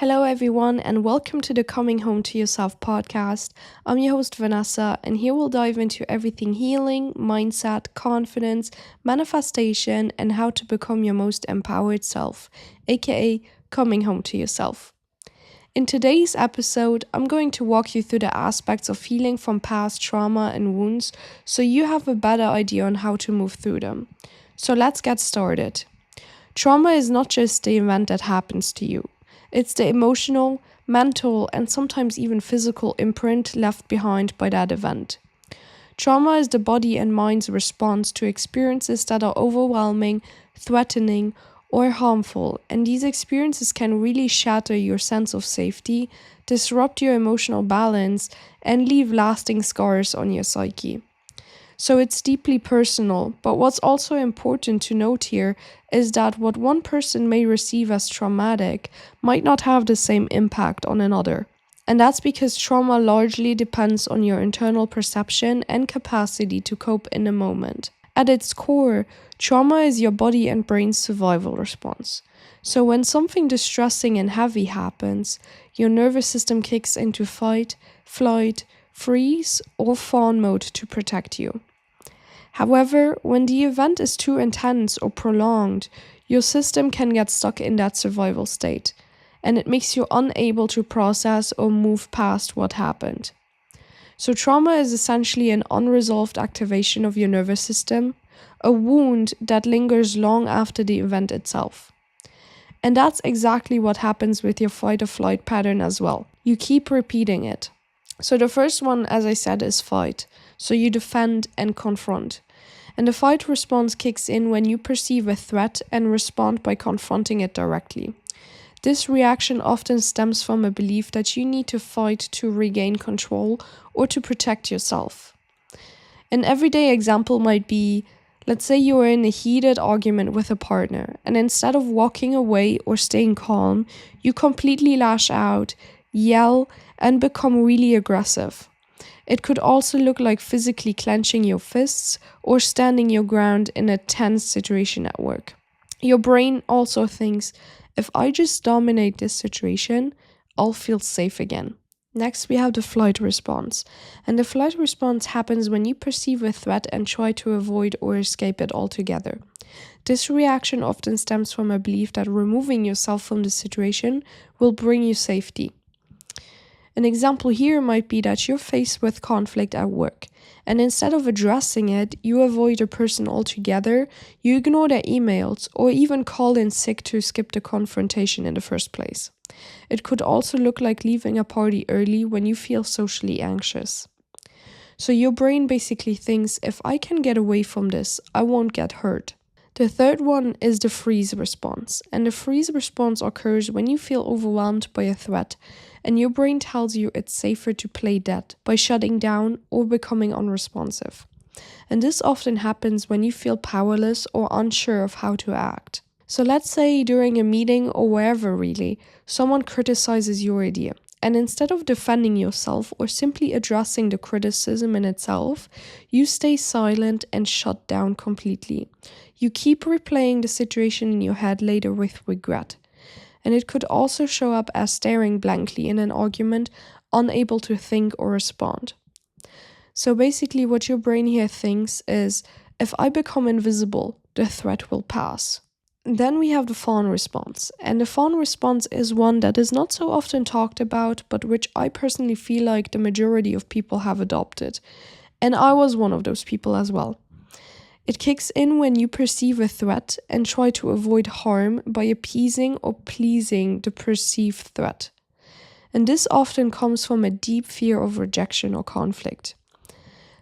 Hello, everyone, and welcome to the Coming Home to Yourself podcast. I'm your host, Vanessa, and here we'll dive into everything healing, mindset, confidence, manifestation, and how to become your most empowered self, aka coming home to yourself. In today's episode, I'm going to walk you through the aspects of healing from past trauma and wounds so you have a better idea on how to move through them. So let's get started. Trauma is not just the event that happens to you. It's the emotional, mental, and sometimes even physical imprint left behind by that event. Trauma is the body and mind's response to experiences that are overwhelming, threatening, or harmful, and these experiences can really shatter your sense of safety, disrupt your emotional balance, and leave lasting scars on your psyche. So it's deeply personal, but what's also important to note here is that what one person may receive as traumatic might not have the same impact on another. And that's because trauma largely depends on your internal perception and capacity to cope in the moment. At its core, trauma is your body and brain's survival response. So when something distressing and heavy happens, your nervous system kicks into fight, flight, freeze, or fawn mode to protect you. However, when the event is too intense or prolonged, your system can get stuck in that survival state, and it makes you unable to process or move past what happened. So trauma is essentially an unresolved activation of your nervous system, a wound that lingers long after the event itself. And that's exactly what happens with your fight or flight pattern as well. You keep repeating it. So the first one, as I said, is fight. So you defend and confront. And the fight response kicks in when you perceive a threat and respond by confronting it directly. This reaction often stems from a belief that you need to fight to regain control or to protect yourself. An everyday example might be, let's say you are in a heated argument with a partner, and instead of walking away or staying calm, you completely lash out, yell, and become really aggressive. It could also look like physically clenching your fists or standing your ground in a tense situation at work. Your brain also thinks, if I just dominate this situation, I'll feel safe again. Next, we have the flight response. And the flight response happens when you perceive a threat and try to avoid or escape it altogether. This reaction often stems from a belief that removing yourself from the situation will bring you safety. An example here might be that you're faced with conflict at work, and instead of addressing it, you avoid a person altogether, you ignore their emails, or even call in sick to skip the confrontation in the first place. It could also look like leaving a party early when you feel socially anxious. So your brain basically thinks, if I can get away from this, I won't get hurt. The third one is the freeze response, and the freeze response occurs when you feel overwhelmed by a threat, and your brain tells you it's safer to play dead by shutting down or becoming unresponsive. And this often happens when you feel powerless or unsure of how to act. So let's say during a meeting or wherever really, someone criticizes your idea. And instead of defending yourself or simply addressing the criticism in itself, you stay silent and shut down completely. You keep replaying the situation in your head later with regret. And it could also show up as staring blankly in an argument, unable to think or respond. So basically what your brain here thinks is, if I become invisible, the threat will pass. Then we have the fawn response, and the fawn response is one that is not so often talked about, but which I personally feel like the majority of people have adopted. And I was one of those people as well. It kicks in when you perceive a threat and try to avoid harm by appeasing or pleasing the perceived threat. And this often comes from a deep fear of rejection or conflict.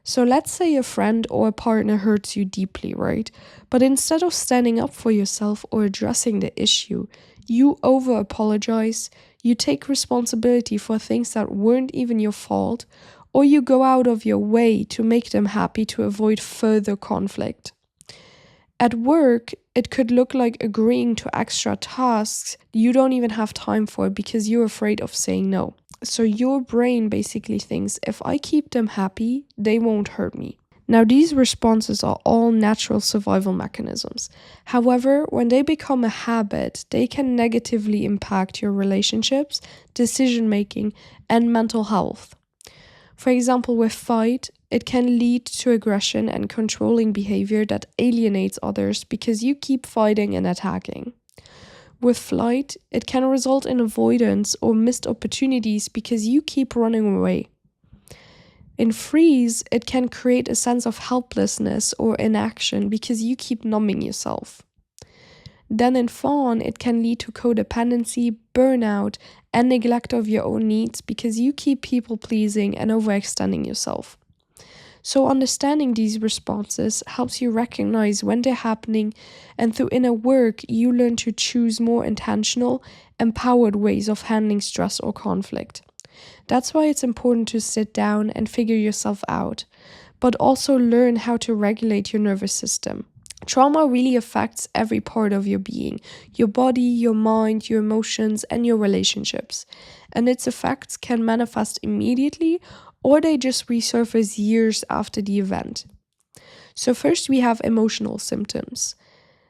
So let's say a friend or a partner hurts you deeply, right? But instead of standing up for yourself or addressing the issue, you over-apologize, you take responsibility for things that weren't even your fault, or you go out of your way to make them happy to avoid further conflict. At work, it could look like agreeing to extra tasks you don't even have time for because you're afraid of saying no. So your brain basically thinks, if I keep them happy, they won't hurt me. Now, these responses are all natural survival mechanisms. However, when they become a habit, they can negatively impact your relationships, decision making, and mental health. For example, with fight, it can lead to aggression and controlling behavior that alienates others because you keep fighting and attacking. With flight, it can result in avoidance or missed opportunities because you keep running away. In freeze, it can create a sense of helplessness or inaction because you keep numbing yourself. Then in fawn, it can lead to codependency, burnout, and neglect of your own needs because you keep people pleasing and overextending yourself. So understanding these responses helps you recognize when they're happening, and through inner work, you learn to choose more intentional, empowered ways of handling stress or conflict. That's why it's important to sit down and figure yourself out, but also learn how to regulate your nervous system. Trauma really affects every part of your being, your body, your mind, your emotions, and your relationships. And its effects can manifest immediately or they just resurface years after the event. So first we have emotional symptoms.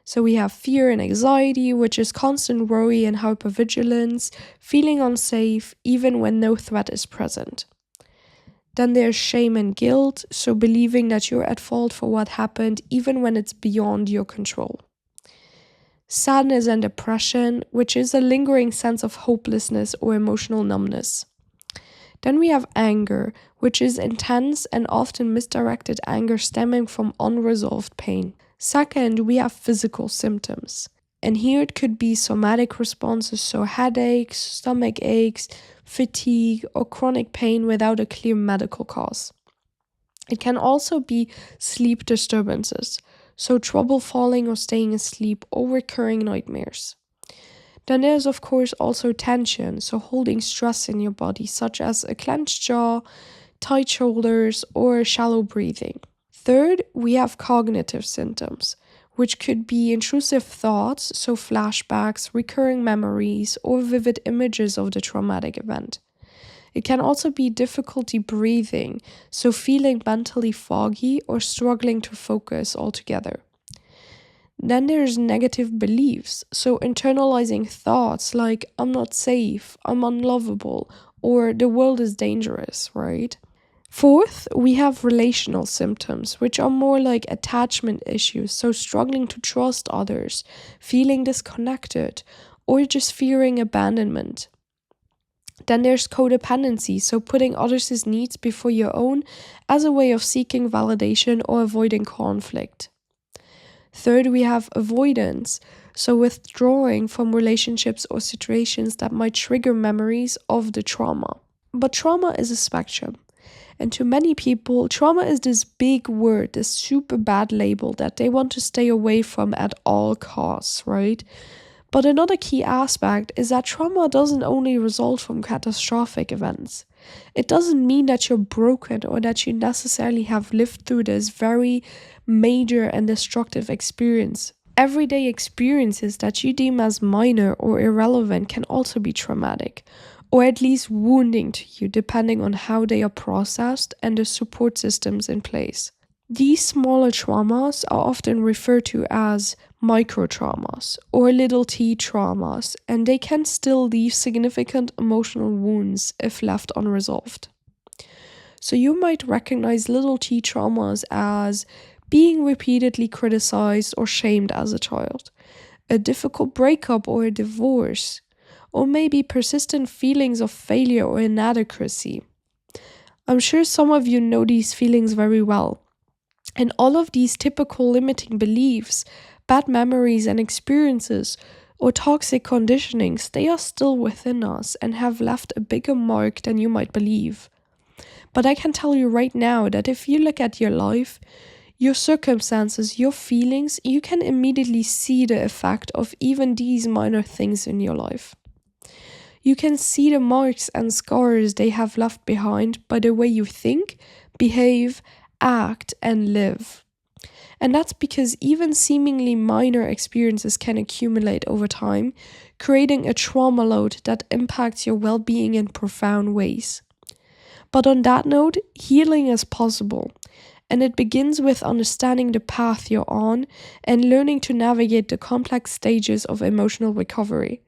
So we have fear and anxiety, which is constant worry and hypervigilance, feeling unsafe even when no threat is present. Then there's shame and guilt, so believing that you're at fault for what happened even when it's beyond your control. Sadness and depression, which is a lingering sense of hopelessness or emotional numbness. Then we have anger, which is intense and often misdirected anger stemming from unresolved pain. Second, we have physical symptoms. And here it could be somatic responses, so headaches, stomach aches, fatigue, or chronic pain without a clear medical cause. It can also be sleep disturbances, so trouble falling or staying asleep or recurring nightmares. Then there's of course also tension, so holding stress in your body, such as a clenched jaw, tight shoulders, or shallow breathing. Third, we have cognitive symptoms, which could be intrusive thoughts, so flashbacks, recurring memories, or vivid images of the traumatic event. It can also be difficulty breathing, so feeling mentally foggy or struggling to focus altogether. Then there's negative beliefs, so internalizing thoughts like I'm not safe, I'm unlovable, or the world is dangerous, right? Fourth, we have relational symptoms, which are more like attachment issues, so struggling to trust others, feeling disconnected, or just fearing abandonment. Then there's codependency, so putting others' needs before your own as a way of seeking validation or avoiding conflict. Third, we have avoidance, so withdrawing from relationships or situations that might trigger memories of the trauma. But trauma is a spectrum. And to many people, trauma is this big word, this super bad label that they want to stay away from at all costs, right? But another key aspect is that trauma doesn't only result from catastrophic events. It doesn't mean that you're broken or that you necessarily have lived through this very major and destructive experience. Everyday experiences that you deem as minor or irrelevant can also be traumatic, or at least wounding to you, depending on how they are processed and the support systems in place. These smaller traumas are often referred to as microtraumas or little t traumas, and they can still leave significant emotional wounds if left unresolved. So you might recognize little t traumas as being repeatedly criticized or shamed as a child, a difficult breakup or a divorce, or maybe persistent feelings of failure or inadequacy. I'm sure some of you know these feelings very well. And all of these typical limiting beliefs, bad memories and experiences, or toxic conditionings, they are still within us and have left a bigger mark than you might believe. But I can tell you right now that if you look at your life, your circumstances, your feelings, you can immediately see the effect of even these minor things in your life. You can see the marks and scars they have left behind by the way you think, behave, act, and live. And that's because even seemingly minor experiences can accumulate over time, creating a trauma load that impacts your well-being in profound ways. But on that note, healing is possible. And it begins with understanding the path you're on and learning to navigate the complex stages of emotional recovery.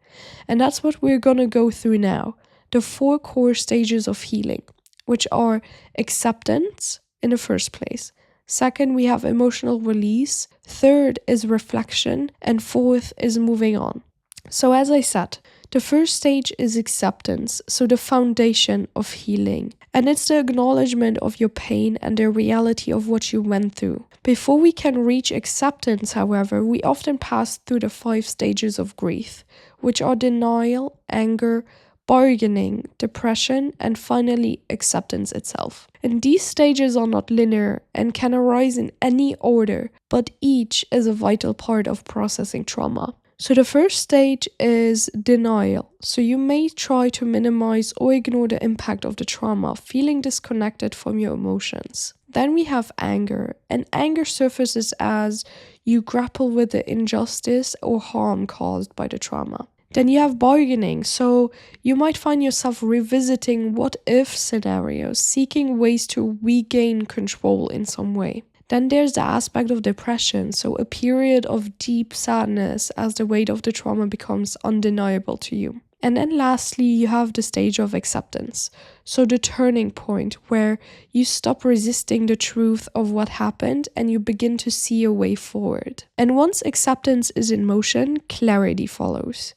And that's what we're going to go through now. The 4 core stages of healing, which are acceptance in the first place. Second, we have emotional release. Third is reflection. And fourth is moving on. So as I said, the first stage is acceptance, so the foundation of healing. And it's the acknowledgement of your pain and the reality of what you went through. Before we can reach acceptance, however, we often pass through the 5 stages of grief, which are denial, anger, bargaining, depression, and finally acceptance itself. And these stages are not linear and can arise in any order, but each is a vital part of processing trauma. So the first stage is denial. So you may try to minimize or ignore the impact of the trauma, feeling disconnected from your emotions. Then we have anger, and anger surfaces as you grapple with the injustice or harm caused by the trauma. Then you have bargaining, so you might find yourself revisiting what-if scenarios, seeking ways to regain control in some way. Then there's the aspect of depression, so a period of deep sadness as the weight of the trauma becomes undeniable to you. And then lastly, you have the stage of acceptance, so the turning point where you stop resisting the truth of what happened and you begin to see a way forward. And once acceptance is in motion, clarity follows.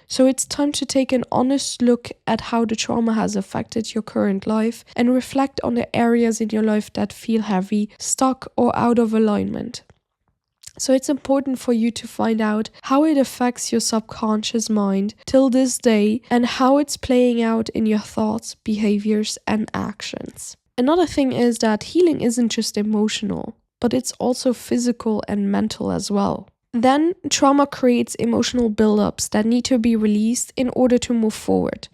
So it's time to take an honest look at how the trauma has affected your current life and reflect on the areas in your life that feel heavy, stuck, or out of alignment. So it's important for you to find out how it affects your subconscious mind till this day and how it's playing out in your thoughts, behaviors, and actions. Another thing is that healing isn't just emotional, but it's also physical and mental as well. Then trauma creates emotional buildups that need to be released in order to move forward.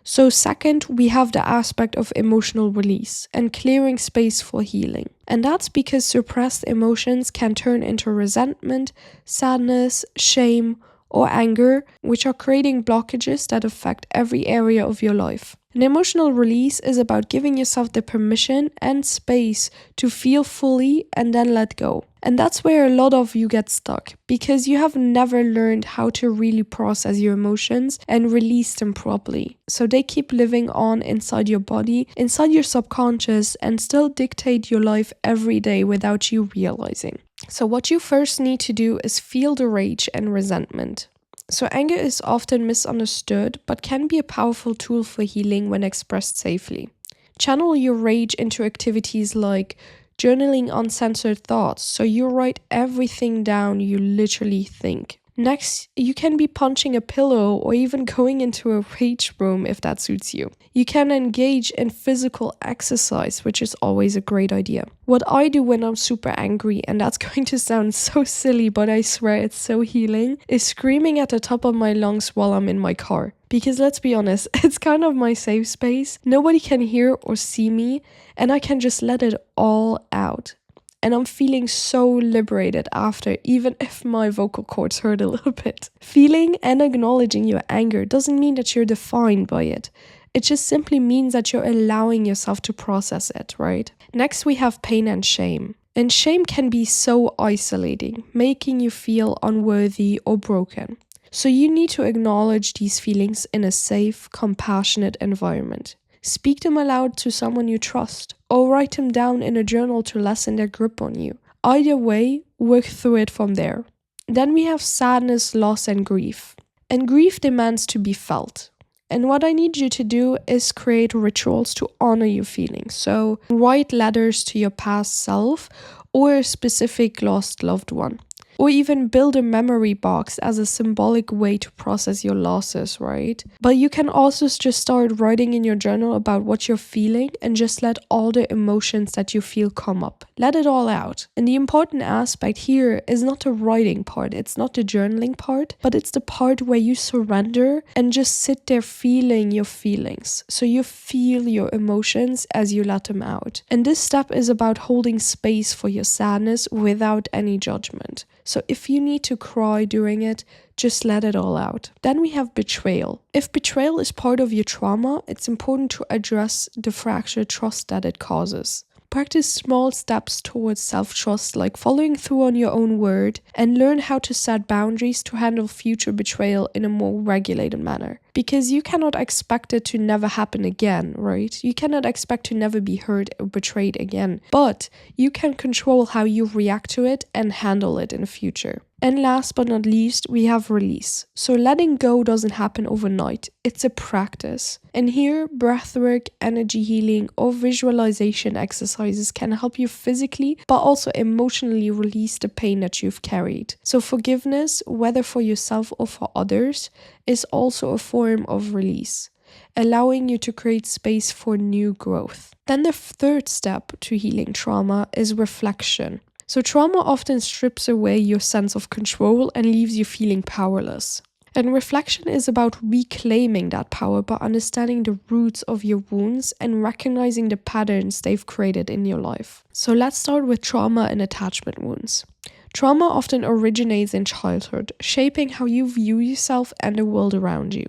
So second, we have the aspect of emotional release and clearing space for healing. And that's because suppressed emotions can turn into resentment, sadness, shame, or anger, which are creating blockages that affect every area of your life. An emotional release is about giving yourself the permission and space to feel fully and then let go. And that's where a lot of you get stuck, because you have never learned how to really process your emotions and release them properly. So they keep living on inside your body, inside your subconscious, and still dictate your life every day without you realizing. So what you first need to do is feel the rage and resentment. So anger is often misunderstood, but can be a powerful tool for healing when expressed safely. Channel your rage into activities like journaling uncensored thoughts, so you write everything down you literally think. Next, you can be punching a pillow or even going into a rage room if that suits you. You can engage in physical exercise, which is always a great idea. What I do when I'm super angry, and that's going to sound so silly, but I swear it's so healing, is screaming at the top of my lungs while I'm in my car. Because let's be honest, it's kind of my safe space. Nobody can hear or see me, and I can just let it all out. And I'm feeling so liberated after, even if my vocal cords hurt a little bit. Feeling and acknowledging your anger doesn't mean that you're defined by it. It just simply means that you're allowing yourself to process it, right? Next, we have pain and shame. And shame can be so isolating, making you feel unworthy or broken. So you need to acknowledge these feelings in a safe, compassionate environment. Speak them aloud to someone you trust, or write them down in a journal to lessen their grip on you. Either way, work through it from there. Then we have sadness, loss, and grief. And grief demands to be felt. And what I need you to do is create rituals to honor your feelings. So write letters to your past self or a specific lost loved one. Or even build a memory box as a symbolic way to process your losses, right? But you can also just start writing in your journal about what you're feeling and just let all the emotions that you feel come up. Let it all out. And the important aspect here is not the writing part, it's not the journaling part, but it's the part where you surrender and just sit there feeling your feelings. So you feel your emotions as you let them out. And this step is about holding space for your sadness without any judgment. So if you need to cry during it, just let it all out. Then we have betrayal. If betrayal is part of your trauma, it's important to address the fractured trust that it causes. Practice small steps towards self-trust, like following through on your own word, and learn how to set boundaries to handle future betrayal in a more regulated manner. Because you cannot expect it to never happen again, right? You cannot expect to never be hurt or betrayed again, but you can control how you react to it and handle it in the future. And last but not least, we have release. So letting go doesn't happen overnight. It's a practice. And here, breathwork, energy healing, or visualization exercises can help you physically, but also emotionally release the pain that you've carried. So forgiveness, whether for yourself or for others, is also a form of release, allowing you to create space for new growth. Then the third step to healing trauma is reflection. So trauma often strips away your sense of control and leaves you feeling powerless. And reflection is about reclaiming that power by understanding the roots of your wounds and recognizing the patterns they've created in your life. So let's start with trauma and attachment wounds. Trauma often originates in childhood, shaping how you view yourself and the world around you.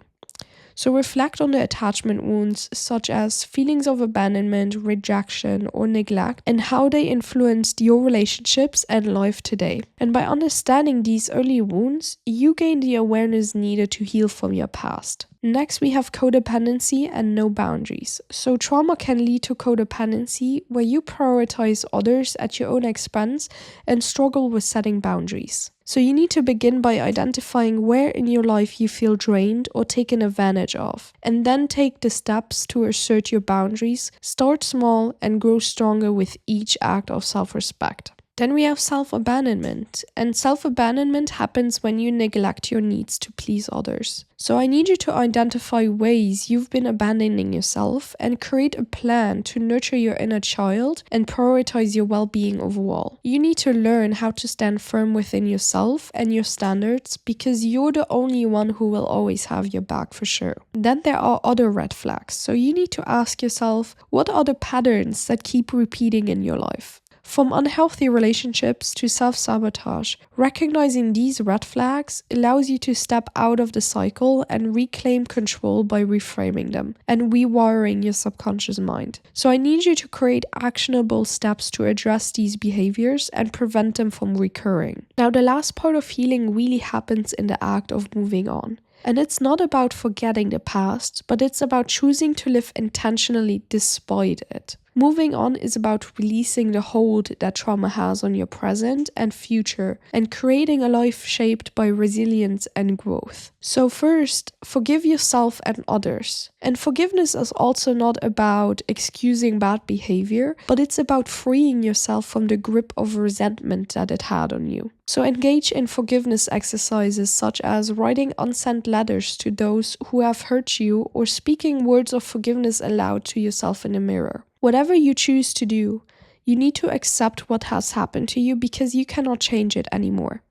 So reflect on the attachment wounds, such as feelings of abandonment, rejection, or neglect, and how they influenced your relationships and life today. And by understanding these early wounds, you gain the awareness needed to heal from your past. Next, we have codependency and no boundaries. So trauma can lead to codependency, where you prioritize others at your own expense and struggle with setting boundaries. So you need to begin by identifying where in your life you feel drained or taken advantage of, and then take the steps to assert your boundaries. Start small and grow stronger with each act of self-respect. Then we have self-abandonment, and self-abandonment happens when you neglect your needs to please others. So I need you to identify ways you've been abandoning yourself and create a plan to nurture your inner child and prioritize your well-being overall. You need to learn how to stand firm within yourself and your standards, because you're the only one who will always have your back for sure. Then there are other red flags. So you need to ask yourself, what are the patterns that keep repeating in your life? From unhealthy relationships to self-sabotage, recognizing these red flags allows you to step out of the cycle and reclaim control by reframing them and rewiring your subconscious mind. So I need you to create actionable steps to address these behaviors and prevent them from recurring. Now, the last part of healing really happens in the act of moving on. And it's not about forgetting the past, but it's about choosing to live intentionally despite it. Moving on is about releasing the hold that trauma has on your present and future and creating a life shaped by resilience and growth. So first, forgive yourself and others. And forgiveness is also not about excusing bad behavior, but it's about freeing yourself from the grip of resentment that it had on you. So engage in forgiveness exercises such as writing unsent letters to those who have hurt you or speaking words of forgiveness aloud to yourself in the mirror. Whatever you choose to do, you need to accept what has happened to you because you cannot change it anymore.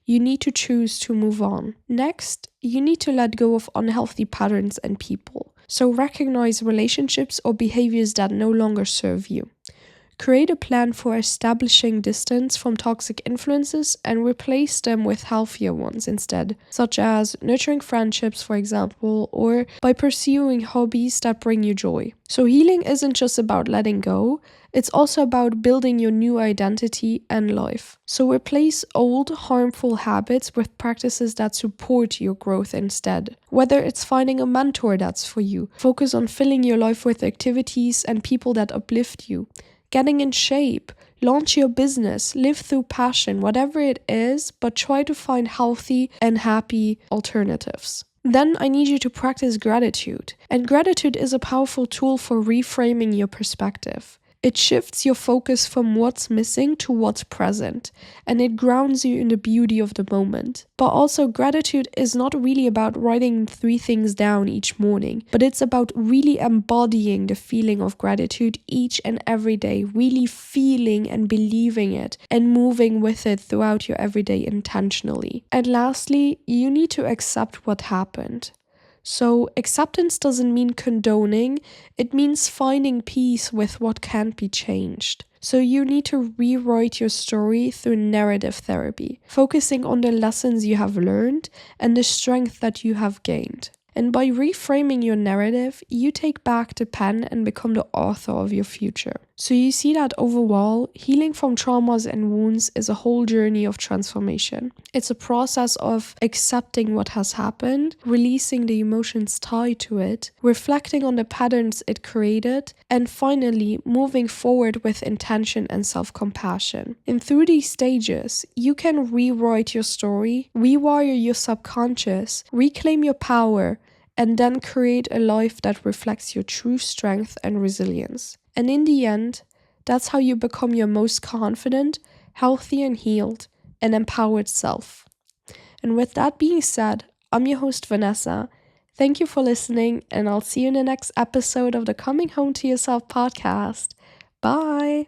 You need to choose to move on. Next, you need to let go of unhealthy patterns and people. So recognize relationships or behaviors that no longer serve you. Create a plan for establishing distance from toxic influences and replace them with healthier ones instead, such as nurturing friendships, for example, or by pursuing hobbies that bring you joy. So healing isn't just about letting go, it's also about building your new identity and life. So replace old, harmful habits with practices that support your growth instead. Whether it's finding a mentor that's for you, focus on filling your life with activities and people that uplift you. Getting in shape, launch your business, live through passion, whatever it is, but try to find healthy and happy alternatives. Then I need you to practice gratitude. And gratitude is a powerful tool for reframing your perspective. It shifts your focus from what's missing to what's present, and it grounds you in the beauty of the moment. But also, gratitude is not really about writing 3 things down each morning, but it's about really embodying the feeling of gratitude each and every day, really feeling and believing it, and moving with it throughout your everyday intentionally. And lastly, you need to accept what happened. So acceptance doesn't mean condoning, it means finding peace with what can't be changed. So you need to rewrite your story through narrative therapy, focusing on the lessons you have learned and the strength that you have gained. And by reframing your narrative, you take back the pen and become the author of your future. So you see that overall, healing from traumas and wounds is a whole journey of transformation. It's a process of accepting what has happened, releasing the emotions tied to it, reflecting on the patterns it created, and finally moving forward with intention and self-compassion. And through these stages, you can rewrite your story, rewire your subconscious, reclaim your power, and then create a life that reflects your true strength and resilience. And in the end, that's how you become your most confident, healthy and healed, and empowered self. And with that being said, I'm your host Vanessa. Thank you for listening, and I'll see you in the next episode of the Coming Home to Yourself podcast. Bye!